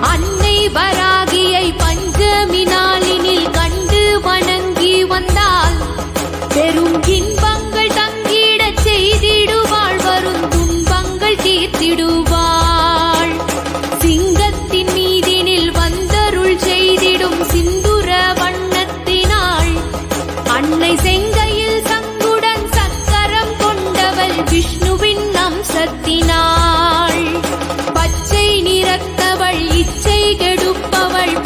அன்னை வராகியை பஞ்சமி நாளினில் கண்டு வணங்கி வந்தால் பெரும் இன்பங்கள் தங்கிடச் செய்திடுவாள், வரும் துன்பங்கள் தீர்த்திடுவாள். சிங்கத்தின் மீதினில் வந்தருள் செய்திடும் சிந்துர வண்ணத்தினாள், அன்னை செங்கையில் சங்குடன் சக்கரம் கொண்டவள் விஷ்ணுவின் அம்சத்தினாள். பச்சை நிறத்தவள் இச்சை கெடுப்பவள்